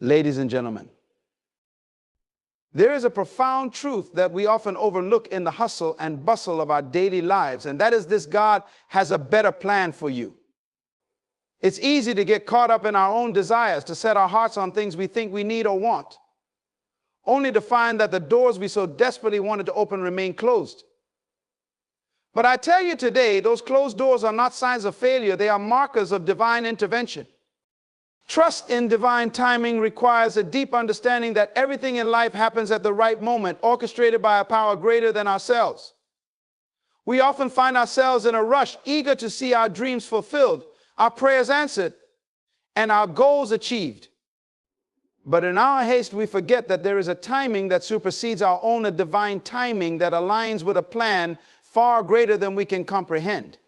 Ladies and gentlemen, there is a profound truth that we often overlook in the hustle and bustle of our daily lives, and that is this: God has a better plan for you. It's easy to get caught up in our own desires, to set our hearts on things we think we need or want, only to find that the doors we so desperately wanted to open remain closed. But I tell you today, those closed doors are not signs of failure. They are markers of divine intervention. Trust in divine timing requires a deep understanding that everything in life happens at the right moment, orchestrated by a power greater than ourselves. We often find ourselves in a rush, eager to see our dreams fulfilled, our prayers answered, and our goals achieved. But in our haste, we forget that there is a timing that supersedes our own, a divine timing that aligns with a plan far greater than we can comprehend.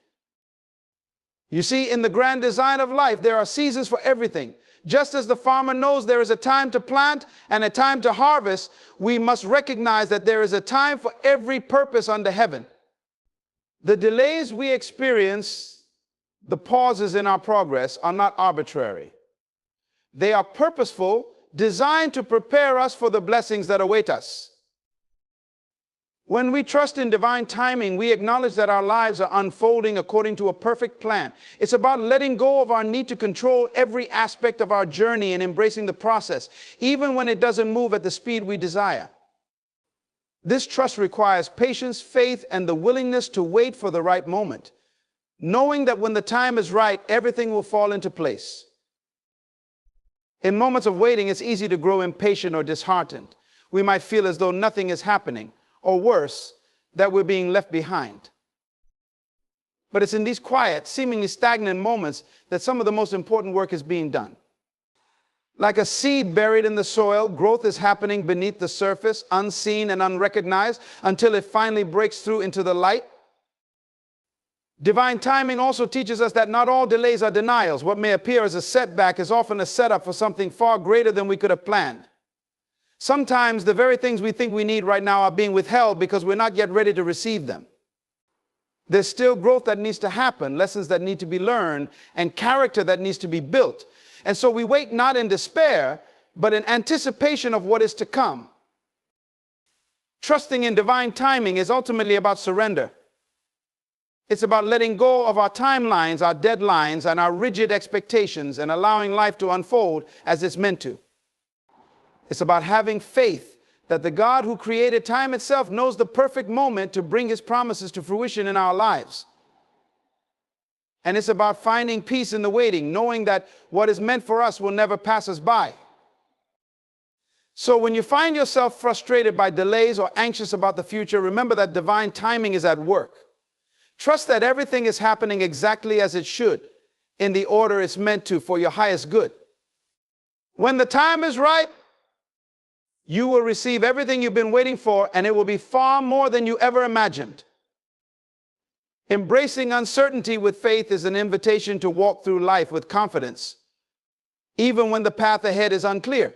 You see, in the grand design of life, there are seasons for everything. Just as the farmer knows there is a time to plant and a time to harvest, we must recognize that there is a time for every purpose under heaven. The delays we experience, the pauses in our progress, are not arbitrary. They are purposeful, designed to prepare us for the blessings that await us. When we trust in divine timing, we acknowledge that our lives are unfolding according to a perfect plan. It's about letting go of our need to control every aspect of our journey and embracing the process, even when it doesn't move at the speed we desire. This trust requires patience, faith, and the willingness to wait for the right moment, knowing that when the time is right, everything will fall into place. In moments of waiting, it's easy to grow impatient or disheartened. We might feel as though nothing is happening, or worse, that we're being left behind. But it's in these quiet, seemingly stagnant moments that some of the most important work is being done. Like a seed buried in the soil, growth is happening beneath the surface, unseen and unrecognized, until it finally breaks through into the light. Divine timing also teaches us that not all delays are denials. What may appear as a setback is often a setup for something far greater than we could have planned. Sometimes the very things we think we need right now are being withheld because we're not yet ready to receive them. There's still growth that needs to happen, lessons that need to be learned, and character that needs to be built. And so we wait not in despair, but in anticipation of what is to come. Trusting in divine timing is ultimately about surrender. It's about letting go of our timelines, our deadlines, and our rigid expectations, and allowing life to unfold as it's meant to. It's about having faith that the God who created time itself knows the perfect moment to bring his promises to fruition in our lives. And it's about finding peace in the waiting, knowing that what is meant for us will never pass us by. So when you find yourself frustrated by delays or anxious about the future, remember that divine timing is at work. Trust that everything is happening exactly as it should, in the order it's meant to, for your highest good. When the time is right, you will receive everything you've been waiting for, and it will be far more than you ever imagined. Embracing uncertainty with faith is an invitation to walk through life with confidence, even when the path ahead is unclear.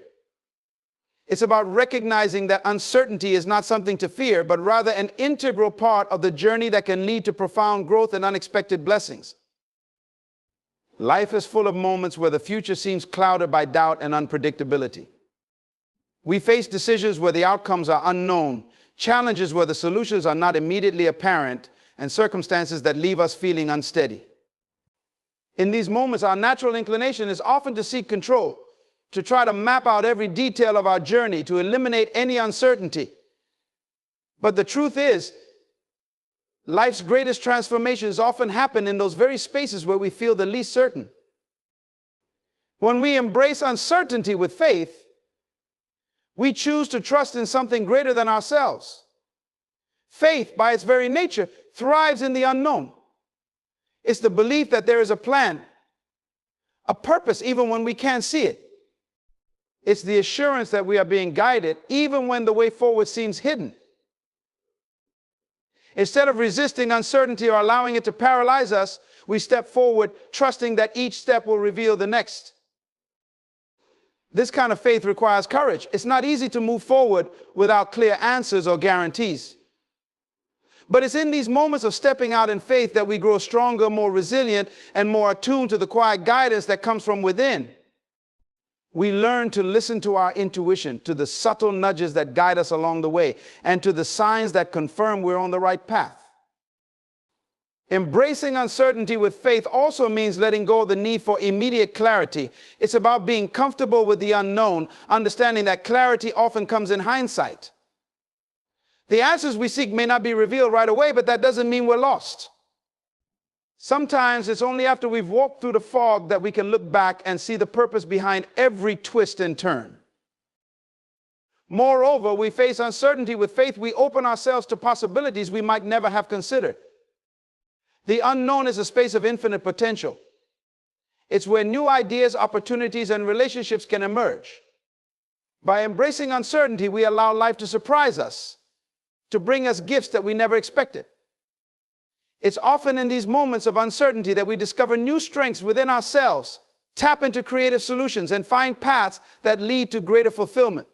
It's about recognizing that uncertainty is not something to fear, but rather an integral part of the journey that can lead to profound growth and unexpected blessings. Life is full of moments where the future seems clouded by doubt and unpredictability. We face decisions where the outcomes are unknown, challenges where the solutions are not immediately apparent, and circumstances that leave us feeling unsteady. In these moments, our natural inclination is often to seek control, to try to map out every detail of our journey, to eliminate any uncertainty. But the truth is, life's greatest transformations often happen in those very spaces where we feel the least certain. When we embrace uncertainty with faith, we choose to trust in something greater than ourselves. Faith, by its very nature, thrives in the unknown. It's the belief that there is a plan, a purpose, even when we can't see it. It's the assurance that we are being guided, even when the way forward seems hidden. Instead of resisting uncertainty or allowing it to paralyze us, we step forward, trusting that each step will reveal the next. This kind of faith requires courage. It's not easy to move forward without clear answers or guarantees. But it's in these moments of stepping out in faith that we grow stronger, more resilient, and more attuned to the quiet guidance that comes from within. We learn to listen to our intuition, to the subtle nudges that guide us along the way, and to the signs that confirm we're on the right path. Embracing uncertainty with faith also means letting go of the need for immediate clarity. It's about being comfortable with the unknown, understanding that clarity often comes in hindsight. The answers we seek may not be revealed right away, but that doesn't mean we're lost. Sometimes it's only after we've walked through the fog that we can look back and see the purpose behind every twist and turn. Moreover, we face uncertainty with faith. We open ourselves to possibilities we might never have considered. The unknown is a space of infinite potential. It's where new ideas, opportunities, and relationships can emerge. By embracing uncertainty, we allow life to surprise us, to bring us gifts that we never expected. It's often in these moments of uncertainty that we discover new strengths within ourselves, tap into creative solutions, and find paths that lead to greater fulfillment.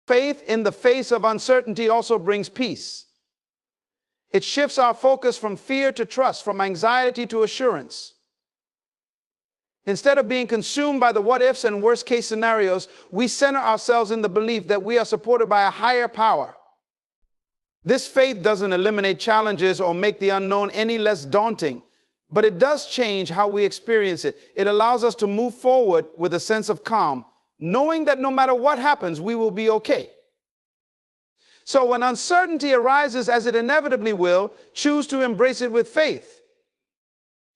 Faith in the face of uncertainty also brings peace. It shifts our focus from fear to trust, from anxiety to assurance. Instead of being consumed by the what-ifs and worst-case scenarios, we center ourselves in the belief that we are supported by a higher power. This faith doesn't eliminate challenges or make the unknown any less daunting, but it does change how we experience it. It allows us to move forward with a sense of calm, knowing that no matter what happens, we will be okay. So when uncertainty arises, as it inevitably will, choose to embrace it with faith.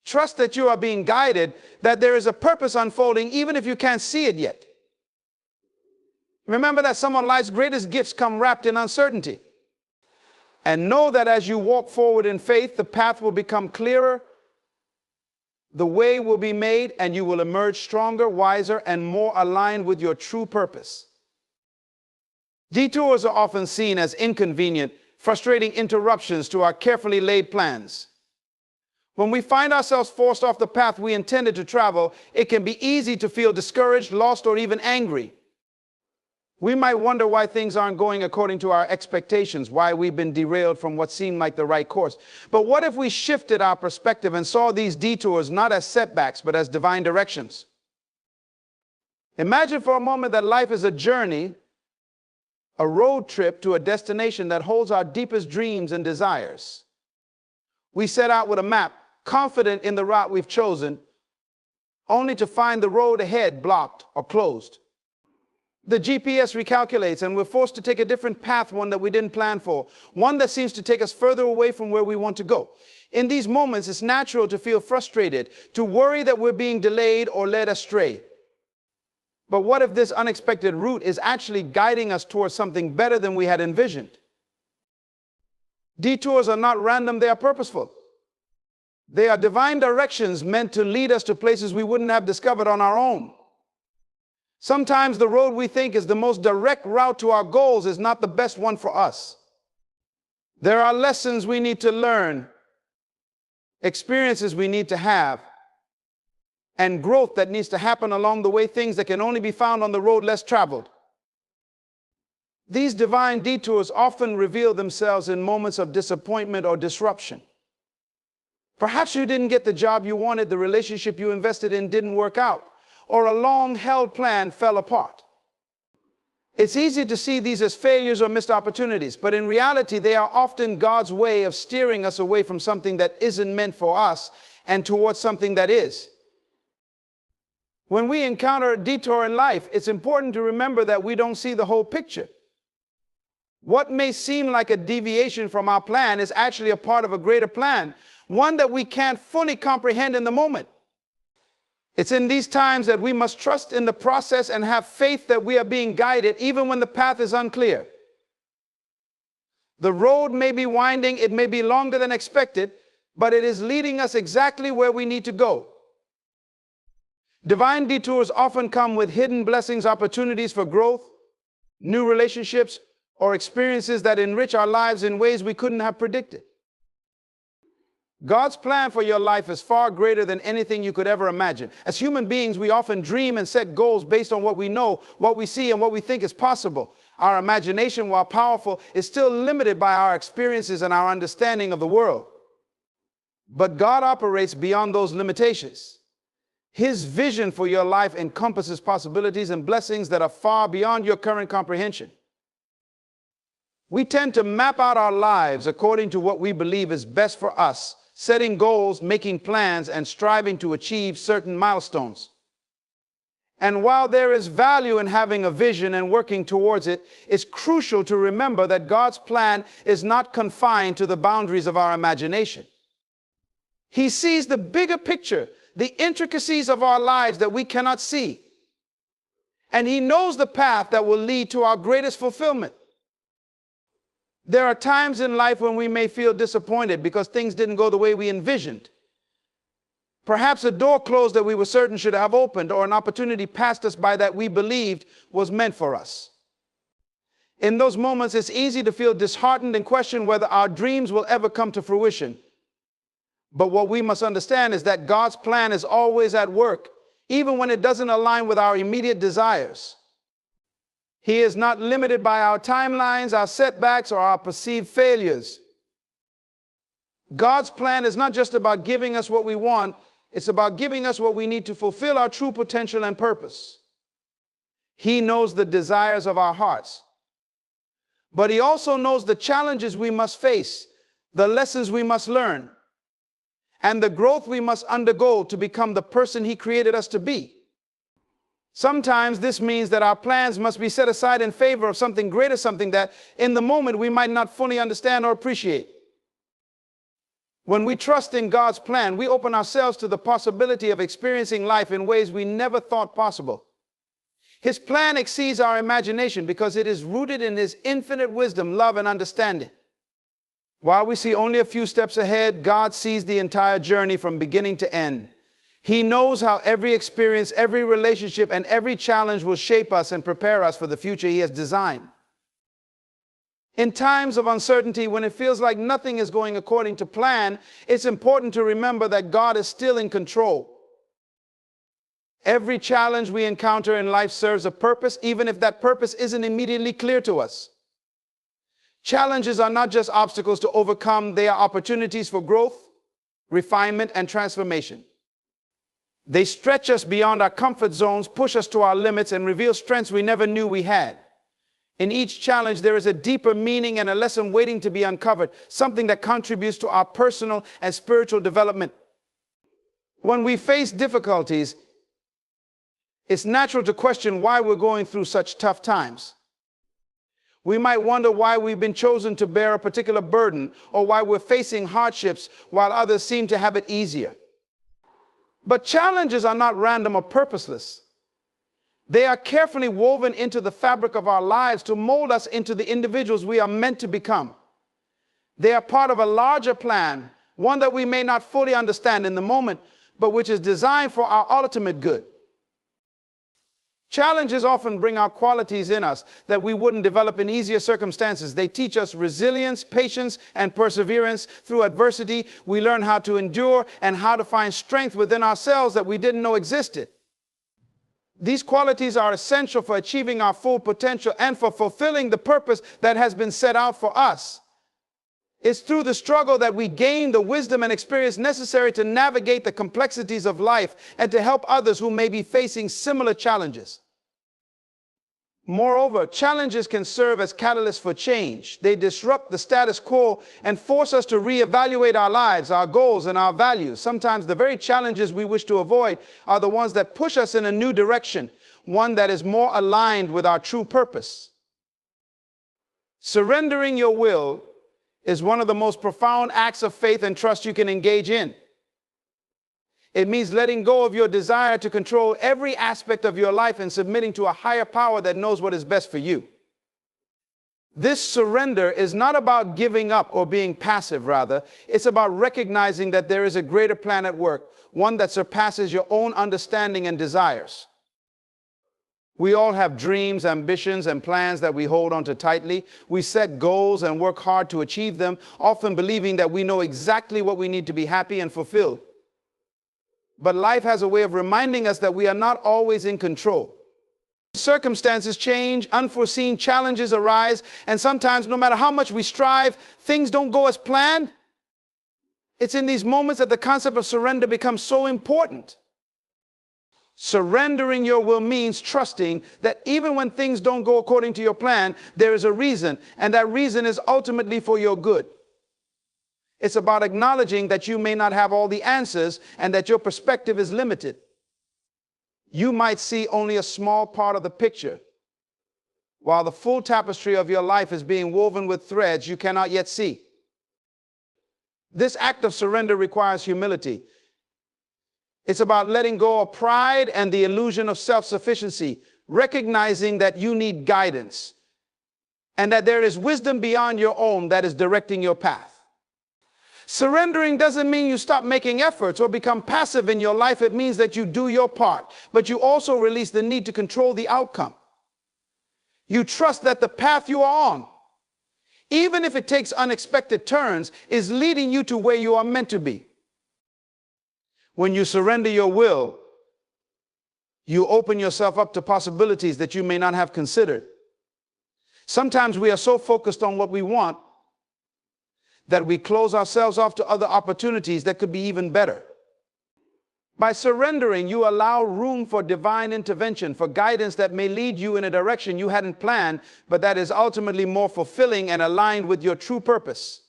Trust that you are being guided, that there is a purpose unfolding, even if you can't see it yet. Remember that some of life's greatest gifts come wrapped in uncertainty. And know that as you walk forward in faith, the path will become clearer, the way will be made, and you will emerge stronger, wiser, and more aligned with your true purpose. Detours are often seen as inconvenient, frustrating interruptions to our carefully laid plans. When we find ourselves forced off the path we intended to travel, it can be easy to feel discouraged, lost, or even angry. We might wonder why things aren't going according to our expectations, why we've been derailed from what seemed like the right course. But what if we shifted our perspective and saw these detours not as setbacks, but as divine directions? Imagine for a moment that life is a journey, a road trip to a destination that holds our deepest dreams and desires. We set out with a map, confident in the route we've chosen, only to find the road ahead blocked or closed. The GPS recalculates and we're forced to take a different path, one that we didn't plan for, one that seems to take us further away from where we want to go. In these moments, it's natural to feel frustrated, to worry that we're being delayed or led astray. But what if this unexpected route is actually guiding us towards something better than we had envisioned? Detours are not random, they are purposeful. They are divine directions meant to lead us to places we wouldn't have discovered on our own. Sometimes the road we think is the most direct route to our goals is not the best one for us. There are lessons we need to learn, experiences we need to have, and growth that needs to happen along the way, things that can only be found on the road less traveled. These divine detours often reveal themselves in moments of disappointment or disruption. Perhaps you didn't get the job you wanted, the relationship you invested in didn't work out, or a long-held plan fell apart. It's easy to see these as failures or missed opportunities, but in reality, they are often God's way of steering us away from something that isn't meant for us and towards something that is. When we encounter a detour in life, it's important to remember that we don't see the whole picture. What may seem like a deviation from our plan is actually a part of a greater plan, one that we can't fully comprehend in the moment. It's in these times that we must trust in the process and have faith that we are being guided even when the path is unclear. The road may be winding, it may be longer than expected, but it is leading us exactly where we need to go. Divine detours often come with hidden blessings, opportunities for growth, new relationships, or experiences that enrich our lives in ways we couldn't have predicted. God's plan for your life is far greater than anything you could ever imagine. As human beings, we often dream and set goals based on what we know, what we see, and what we think is possible. Our imagination, while powerful, is still limited by our experiences and our understanding of the world. But God operates beyond those limitations. His vision for your life encompasses possibilities and blessings that are far beyond your current comprehension. We tend to map out our lives according to what we believe is best for us, setting goals, making plans, and striving to achieve certain milestones. And while there is value in having a vision and working towards it, it's crucial to remember that God's plan is not confined to the boundaries of our imagination. He sees the bigger picture, the intricacies of our lives that we cannot see. And He knows the path that will lead to our greatest fulfillment. There are times in life when we may feel disappointed because things didn't go the way we envisioned. Perhaps a door closed that we were certain should have opened, or an opportunity passed us by that we believed was meant for us. In those moments, it's easy to feel disheartened and question whether our dreams will ever come to fruition. But what we must understand is that God's plan is always at work, even when it doesn't align with our immediate desires. He is not limited by our timelines, our setbacks, or our perceived failures. God's plan is not just about giving us what we want, it's about giving us what we need to fulfill our true potential and purpose. He knows the desires of our hearts, but He also knows the challenges we must face, the lessons we must learn, and the growth we must undergo to become the person He created us to be. Sometimes this means that our plans must be set aside in favor of something greater, something that in the moment we might not fully understand or appreciate. When we trust in God's plan, we open ourselves to the possibility of experiencing life in ways we never thought possible. His plan exceeds our imagination because it is rooted in His infinite wisdom, love, and understanding. While we see only a few steps ahead, God sees the entire journey from beginning to end. He knows how every experience, every relationship, and every challenge will shape us and prepare us for the future He has designed. In times of uncertainty, when it feels like nothing is going according to plan, it's important to remember that God is still in control. Every challenge we encounter in life serves a purpose, even if that purpose isn't immediately clear to us. Challenges are not just obstacles to overcome, they are opportunities for growth, refinement, and transformation. They stretch us beyond our comfort zones, push us to our limits, and reveal strengths we never knew we had. In each challenge, there is a deeper meaning and a lesson waiting to be uncovered, something that contributes to our personal and spiritual development. When we face difficulties, it's natural to question why we're going through such tough times. We might wonder why we've been chosen to bear a particular burden, or why we're facing hardships while others seem to have it easier. But challenges are not random or purposeless. They are carefully woven into the fabric of our lives to mold us into the individuals we are meant to become. They are part of a larger plan, one that we may not fully understand in the moment, but which is designed for our ultimate good. Challenges often bring out qualities in us that we wouldn't develop in easier circumstances. They teach us resilience, patience, and perseverance. Through adversity, we learn how to endure and how to find strength within ourselves that we didn't know existed. These qualities are essential for achieving our full potential and for fulfilling the purpose that has been set out for us. It's through the struggle that we gain the wisdom and experience necessary to navigate the complexities of life and to help others who may be facing similar challenges. Moreover, challenges can serve as catalysts for change. They disrupt the status quo and force us to reevaluate our lives, our goals, and our values. Sometimes the very challenges we wish to avoid are the ones that push us in a new direction, one that is more aligned with our true purpose. Surrendering your will is one of the most profound acts of faith and trust you can engage in. It means letting go of your desire to control every aspect of your life and submitting to a higher power that knows what is best for you. This surrender is not about giving up or being passive, rather. It's about recognizing that there is a greater plan at work, one that surpasses your own understanding and desires. We all have dreams, ambitions, and plans that we hold on to tightly. We set goals and work hard to achieve them, often believing that we know exactly what we need to be happy and fulfilled. But life has a way of reminding us that we are not always in control. Circumstances change, unforeseen challenges arise, and sometimes, no matter how much we strive, things don't go as planned. It's in these moments that the concept of surrender becomes so important. Surrendering your will means trusting that even when things don't go according to your plan, there is a reason, and that reason is ultimately for your good. It's about acknowledging that you may not have all the answers and that your perspective is limited. You might see only a small part of the picture, while the full tapestry of your life is being woven with threads you cannot yet see. This act of surrender requires humility. It's about letting go of pride and the illusion of self-sufficiency, recognizing that you need guidance and that there is wisdom beyond your own that is directing your path. Surrendering doesn't mean you stop making efforts or become passive in your life. It means that you do your part, but you also release the need to control the outcome. You trust that the path you are on, even if it takes unexpected turns, is leading you to where you are meant to be. When you surrender your will, you open yourself up to possibilities that you may not have considered. Sometimes we are so focused on what we want that we close ourselves off to other opportunities that could be even better. By surrendering, you allow room for divine intervention, for guidance that may lead you in a direction you hadn't planned, but that is ultimately more fulfilling and aligned with your true purpose.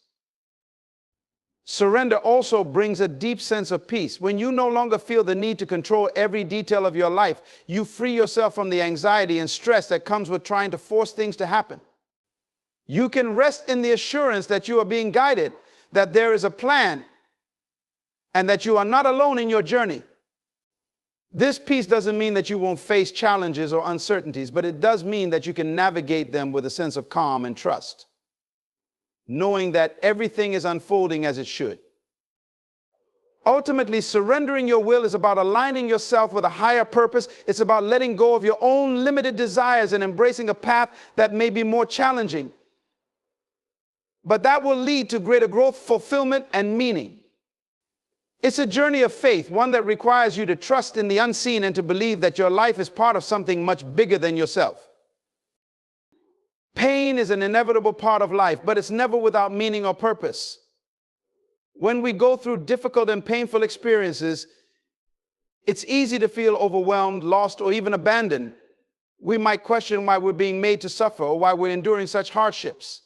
Surrender also brings a deep sense of peace. When you no longer feel the need to control every detail of your life, you free yourself from the anxiety and stress that comes with trying to force things to happen. You can rest in the assurance that you are being guided, that there is a plan, and that you are not alone in your journey. This peace doesn't mean that you won't face challenges or uncertainties, but it does mean that you can navigate them with a sense of calm and trust, knowing that everything is unfolding as it should. Ultimately, surrendering your will is about aligning yourself with a higher purpose. It's about letting go of your own limited desires and embracing a path that may be more challenging, but that will lead to greater growth, fulfillment, and meaning. It's a journey of faith, one that requires you to trust in the unseen and to believe that your life is part of something much bigger than yourself. Pain is an inevitable part of life, but it's never without meaning or purpose. When we go through difficult and painful experiences, it's easy to feel overwhelmed, lost, or even abandoned. We might question why we're being made to suffer or why we're enduring such hardships.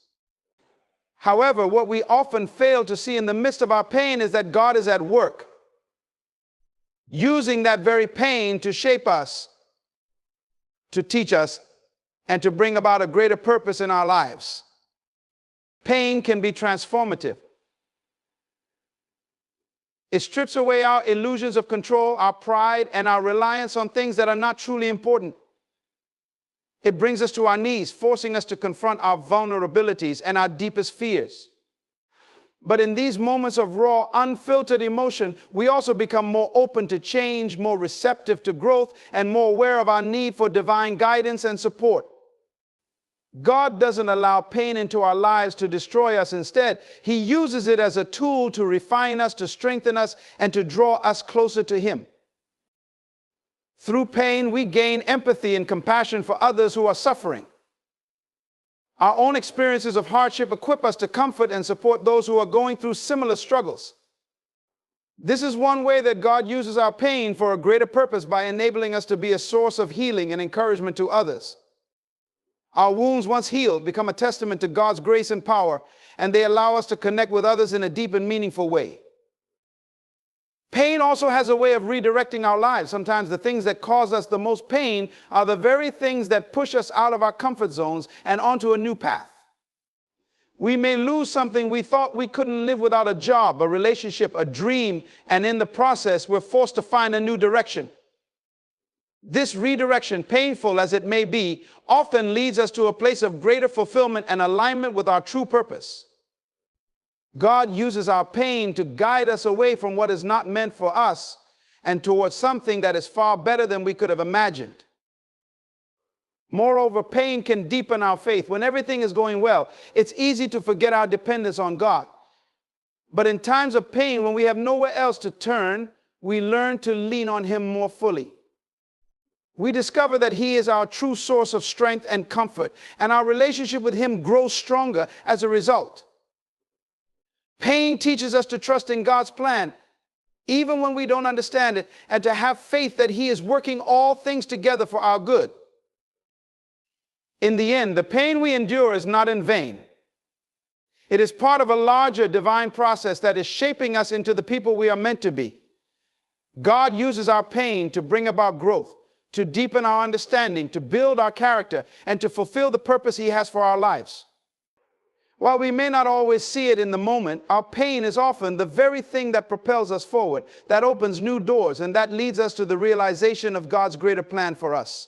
However, what we often fail to see in the midst of our pain is that God is at work, using that very pain to shape us, to teach us, and to bring about a greater purpose in our lives. Pain can be transformative. It strips away our illusions of control, our pride, and our reliance on things that are not truly important. It brings us to our knees, forcing us to confront our vulnerabilities and our deepest fears. But in these moments of raw, unfiltered emotion, we also become more open to change, more receptive to growth, and more aware of our need for divine guidance and support. God doesn't allow pain into our lives to destroy us. Instead, He uses it as a tool to refine us, to strengthen us, and to draw us closer to Him. Through pain, we gain empathy and compassion for others who are suffering. Our own experiences of hardship equip us to comfort and support those who are going through similar struggles. This is one way that God uses our pain for a greater purpose, by enabling us to be a source of healing and encouragement to others. Our wounds, once healed, become a testament to God's grace and power, and they allow us to connect with others in a deep and meaningful way. Pain also has a way of redirecting our lives. Sometimes the things that cause us the most pain are the very things that push us out of our comfort zones and onto a new path. We may lose something we thought we couldn't live without: a job, a relationship, a dream, and in the process, we're forced to find a new direction. This redirection, painful as it may be, often leads us to a place of greater fulfillment and alignment with our true purpose. God uses our pain to guide us away from what is not meant for us and towards something that is far better than we could have imagined. Moreover, pain can deepen our faith. When everything is going well, it's easy to forget our dependence on God. But in times of pain, when we have nowhere else to turn, we learn to lean on Him more fully. We discover that He is our true source of strength and comfort, and our relationship with Him grows stronger as a result. Pain teaches us to trust in God's plan, even when we don't understand it, and to have faith that He is working all things together for our good. In the end, the pain we endure is not in vain. It is part of a larger divine process that is shaping us into the people we are meant to be. God uses our pain to bring about growth, to deepen our understanding, to build our character, and to fulfill the purpose He has for our lives. While we may not always see it in the moment, our pain is often the very thing that propels us forward, that opens new doors, and that leads us to the realization of God's greater plan for us.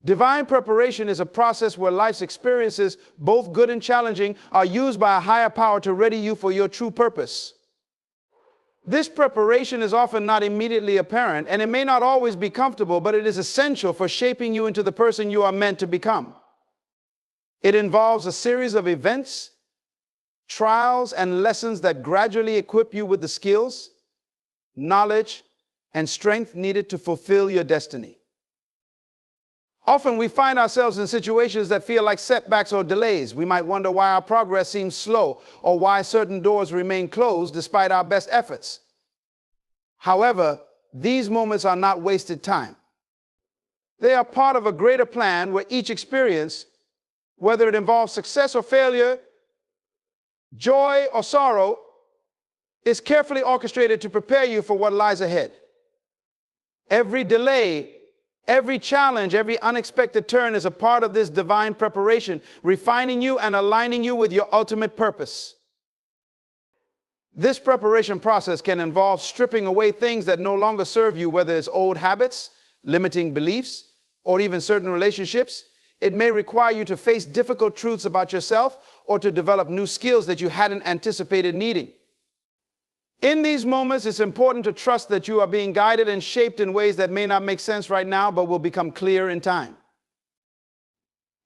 Divine preparation is a process where life's experiences, both good and challenging, are used by a higher power to ready you for your true purpose. This preparation is often not immediately apparent, and it may not always be comfortable, but it is essential for shaping you into the person you are meant to become. It involves a series of events, trials, and lessons that gradually equip you with the skills, knowledge, and strength needed to fulfill your destiny. Often we find ourselves in situations that feel like setbacks or delays. We might wonder why our progress seems slow or why certain doors remain closed despite our best efforts. However, these moments are not wasted time. They are part of a greater plan where each experience, whether it involves success or failure, joy or sorrow, is carefully orchestrated to prepare you for what lies ahead. Every delay, every challenge, every unexpected turn is a part of this divine preparation, refining you and aligning you with your ultimate purpose. This preparation process can involve stripping away things that no longer serve you, whether it's old habits, limiting beliefs, or even certain relationships. It may require you to face difficult truths about yourself or to develop new skills that you hadn't anticipated needing. In these moments, it's important to trust that you are being guided and shaped in ways that may not make sense right now, but will become clear in time.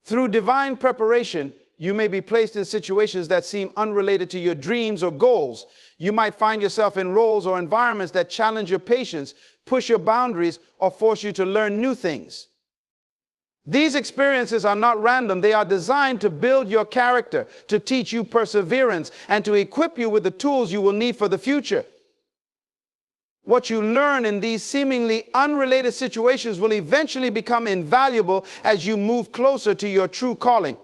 Through divine preparation, you may be placed in situations that seem unrelated to your dreams or goals. You might find yourself in roles or environments that challenge your patience, push your boundaries, or force you to learn new things. These experiences are not random. They are designed to build your character, to teach you perseverance, and to equip you with the tools you will need for the future. What you learn in these seemingly unrelated situations will eventually become invaluable as you move closer to your true calling.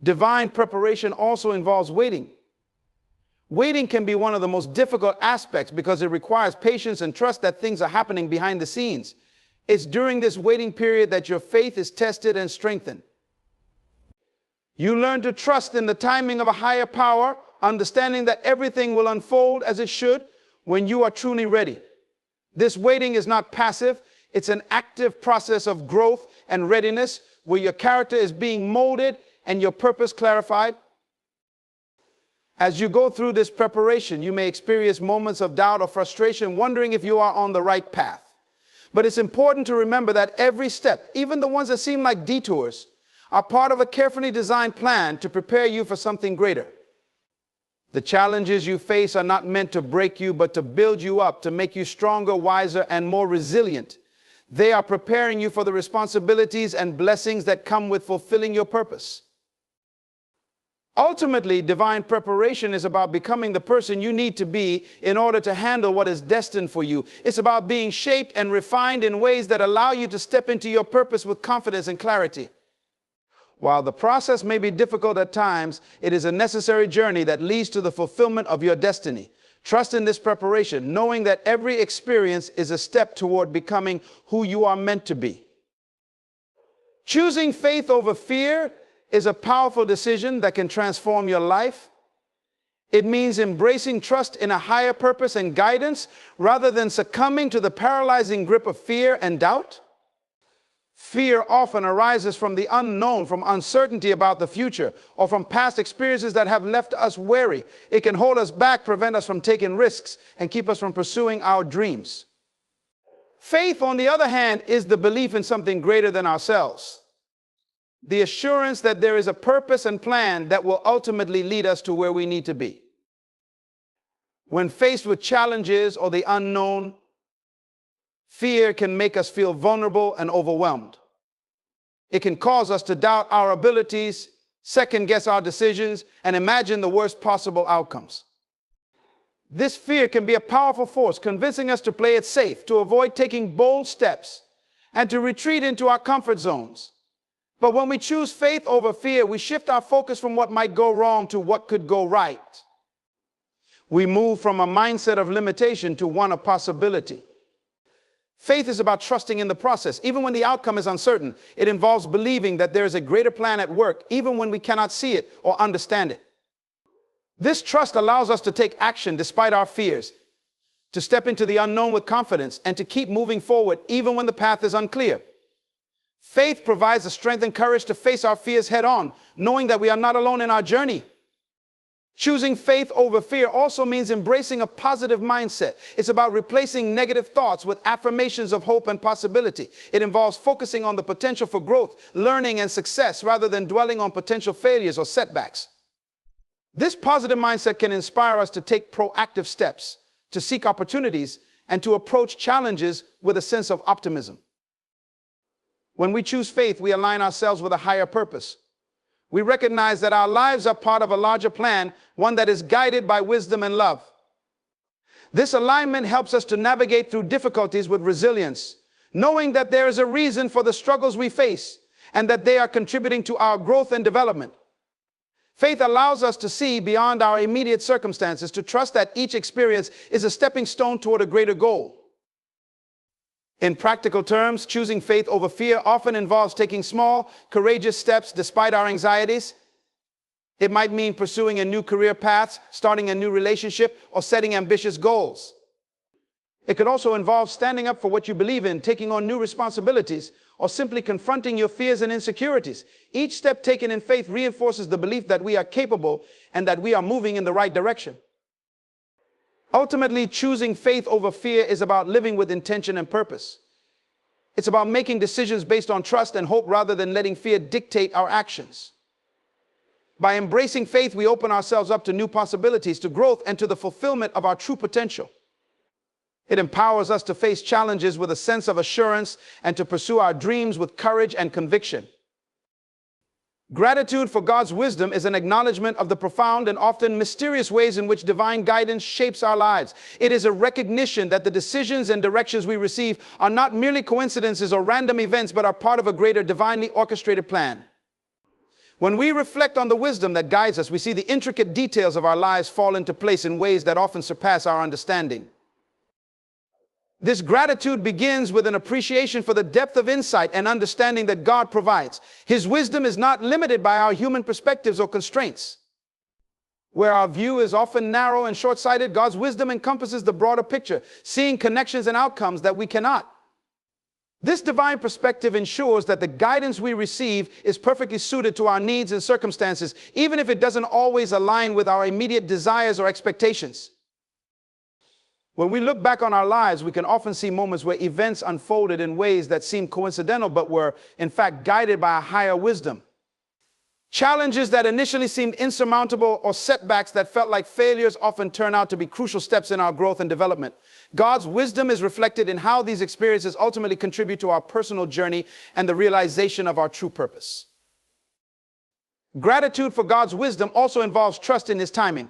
Divine preparation also involves waiting. Waiting can be one of the most difficult aspects because it requires patience and trust that things are happening behind the scenes. It's during this waiting period that your faith is tested and strengthened. You learn to trust in the timing of a higher power, understanding that everything will unfold as it should when you are truly ready. This waiting is not passive. It's an active process of growth and readiness where your character is being molded and your purpose clarified. As you go through this preparation, you may experience moments of doubt or frustration, wondering if you are on the right path. But it's important to remember that every step, even the ones that seem like detours, are part of a carefully designed plan to prepare you for something greater. The challenges you face are not meant to break you, but to build you up, to make you stronger, wiser, and more resilient. They are preparing you for the responsibilities and blessings that come with fulfilling your purpose. Ultimately, divine preparation is about becoming the person you need to be in order to handle what is destined for you. It's about being shaped and refined in ways that allow you to step into your purpose with confidence and clarity. While the process may be difficult at times, it is a necessary journey that leads to the fulfillment of your destiny. Trust in this preparation, knowing that every experience is a step toward becoming who you are meant to be. Choosing faith over fear is a powerful decision that can transform your life. It means embracing trust in a higher purpose and guidance rather than succumbing to the paralyzing grip of fear and doubt. Fear often arises from the unknown, from uncertainty about the future, or from past experiences that have left us wary. It can hold us back, prevent us from taking risks, and keep us from pursuing our dreams. Faith, on the other hand, is the belief in something greater than ourselves. The assurance that there is a purpose and plan that will ultimately lead us to where we need to be. When faced with challenges or the unknown, fear can make us feel vulnerable and overwhelmed. It can cause us to doubt our abilities, second guess our decisions, and imagine the worst possible outcomes. This fear can be a powerful force, convincing us to play it safe, to avoid taking bold steps, and to retreat into our comfort zones. But when we choose faith over fear, we shift our focus from what might go wrong to what could go right. We move from a mindset of limitation to one of possibility. Faith is about trusting in the process. Even when the outcome is uncertain, it involves believing that there is a greater plan at work, even when we cannot see it or understand it. This trust allows us to take action despite our fears, to step into the unknown with confidence, and to keep moving forward even when the path is unclear. Faith provides the strength and courage to face our fears head on, knowing that we are not alone in our journey. Choosing faith over fear also means embracing a positive mindset. It's about replacing negative thoughts with affirmations of hope and possibility. It involves focusing on the potential for growth, learning, and success rather than dwelling on potential failures or setbacks. This positive mindset can inspire us to take proactive steps, to seek opportunities, and to approach challenges with a sense of optimism. When we choose faith, we align ourselves with a higher purpose. We recognize that our lives are part of a larger plan, one that is guided by wisdom and love. This alignment helps us to navigate through difficulties with resilience, knowing that there is a reason for the struggles we face and that they are contributing to our growth and development. Faith allows us to see beyond our immediate circumstances, to trust that each experience is a stepping stone toward a greater goal. In practical terms, choosing faith over fear often involves taking small, courageous steps despite our anxieties. It might mean pursuing a new career path, starting a new relationship, or setting ambitious goals. It could also involve standing up for what you believe in, taking on new responsibilities, or simply confronting your fears and insecurities. Each step taken in faith reinforces the belief that we are capable and that we are moving in the right direction. Ultimately, choosing faith over fear is about living with intention and purpose. It's about making decisions based on trust and hope rather than letting fear dictate our actions. By embracing faith, we open ourselves up to new possibilities, to growth, and to the fulfillment of our true potential. It empowers us to face challenges with a sense of assurance and to pursue our dreams with courage and conviction. Gratitude for God's wisdom is an acknowledgement of the profound and often mysterious ways in which divine guidance shapes our lives. It is a recognition that the decisions and directions we receive are not merely coincidences or random events, but are part of a greater divinely orchestrated plan. When we reflect on the wisdom that guides us, we see the intricate details of our lives fall into place in ways that often surpass our understanding. This gratitude begins with an appreciation for the depth of insight and understanding that God provides. His wisdom is not limited by our human perspectives or constraints. Where our view is often narrow and short-sighted, God's wisdom encompasses the broader picture, seeing connections and outcomes that we cannot. This divine perspective ensures that the guidance we receive is perfectly suited to our needs and circumstances, even if it doesn't always align with our immediate desires or expectations. When we look back on our lives, we can often see moments where events unfolded in ways that seem coincidental, but were in fact guided by a higher wisdom. Challenges that initially seemed insurmountable or setbacks that felt like failures often turn out to be crucial steps in our growth and development. God's wisdom is reflected in how these experiences ultimately contribute to our personal journey and the realization of our true purpose. Gratitude for God's wisdom also involves trust in His timing.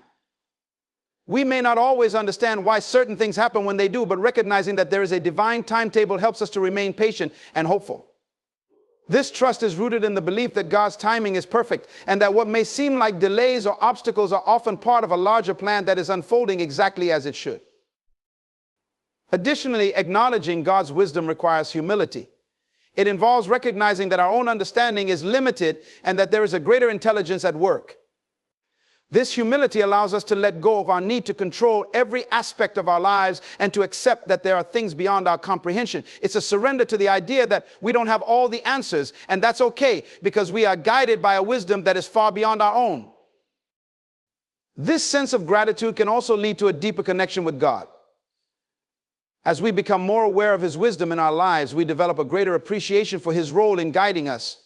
We may not always understand why certain things happen when they do, but recognizing that there is a divine timetable helps us to remain patient and hopeful. This trust is rooted in the belief that God's timing is perfect and that what may seem like delays or obstacles are often part of a larger plan that is unfolding exactly as it should. Additionally, acknowledging God's wisdom requires humility. It involves recognizing that our own understanding is limited and that there is a greater intelligence at work. This humility allows us to let go of our need to control every aspect of our lives and to accept that there are things beyond our comprehension. It's a surrender to the idea that we don't have all the answers, and that's okay because we are guided by a wisdom that is far beyond our own. This sense of gratitude can also lead to a deeper connection with God. As we become more aware of His wisdom in our lives, we develop a greater appreciation for His role in guiding us.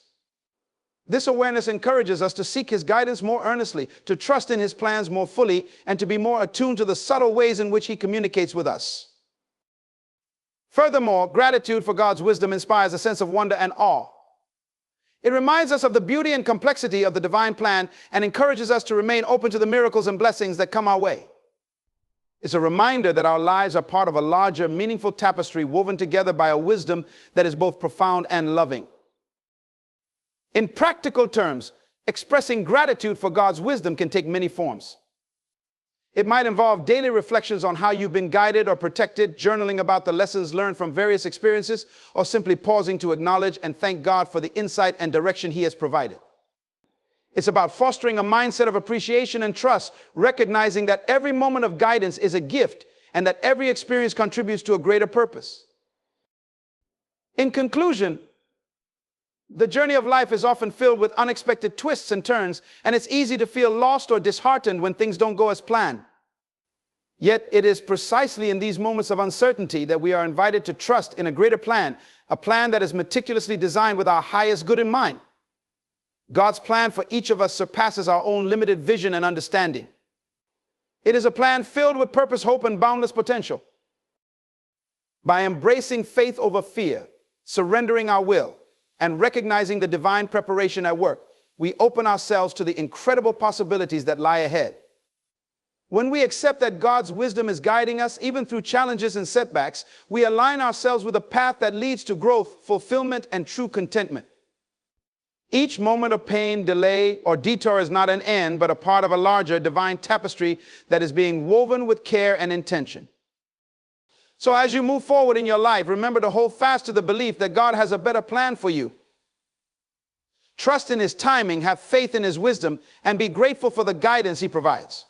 This awareness encourages us to seek His guidance more earnestly, to trust in His plans more fully, and to be more attuned to the subtle ways in which He communicates with us. Furthermore, gratitude for God's wisdom inspires a sense of wonder and awe. It reminds us of the beauty and complexity of the divine plan and encourages us to remain open to the miracles and blessings that come our way. It's a reminder that our lives are part of a larger, meaningful tapestry woven together by a wisdom that is both profound and loving. In practical terms, expressing gratitude for God's wisdom can take many forms. It might involve daily reflections on how you've been guided or protected, journaling about the lessons learned from various experiences, or simply pausing to acknowledge and thank God for the insight and direction He has provided. It's about fostering a mindset of appreciation and trust, recognizing that every moment of guidance is a gift and that every experience contributes to a greater purpose. In conclusion, the journey of life is often filled with unexpected twists and turns, and it's easy to feel lost or disheartened when things don't go as planned. Yet it is precisely in these moments of uncertainty that we are invited to trust in a greater plan, a plan that is meticulously designed with our highest good in mind. God's plan for each of us surpasses our own limited vision and understanding. It is a plan filled with purpose, hope, and boundless potential. By embracing faith over fear, surrendering our will, and recognizing the divine preparation at work, we open ourselves to the incredible possibilities that lie ahead. When we accept that God's wisdom is guiding us, even through challenges and setbacks, we align ourselves with a path that leads to growth, fulfillment, and true contentment. Each moment of pain, delay, or detour is not an end, but a part of a larger divine tapestry that is being woven with care and intention. So as you move forward in your life, remember to hold fast to the belief that God has a better plan for you. Trust in His timing, have faith in His wisdom, and be grateful for the guidance He provides.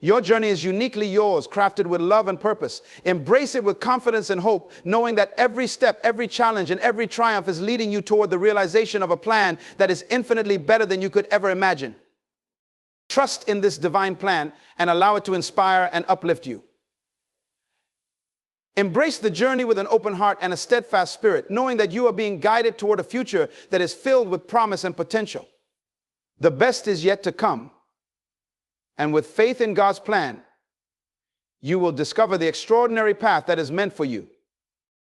Your journey is uniquely yours, crafted with love and purpose. Embrace it with confidence and hope, knowing that every step, every challenge, and every triumph is leading you toward the realization of a plan that is infinitely better than you could ever imagine. Trust in this divine plan and allow it to inspire and uplift you. Embrace the journey with an open heart and a steadfast spirit, knowing that you are being guided toward a future that is filled with promise and potential. The best is yet to come. And with faith in God's plan, you will discover the extraordinary path that is meant for you.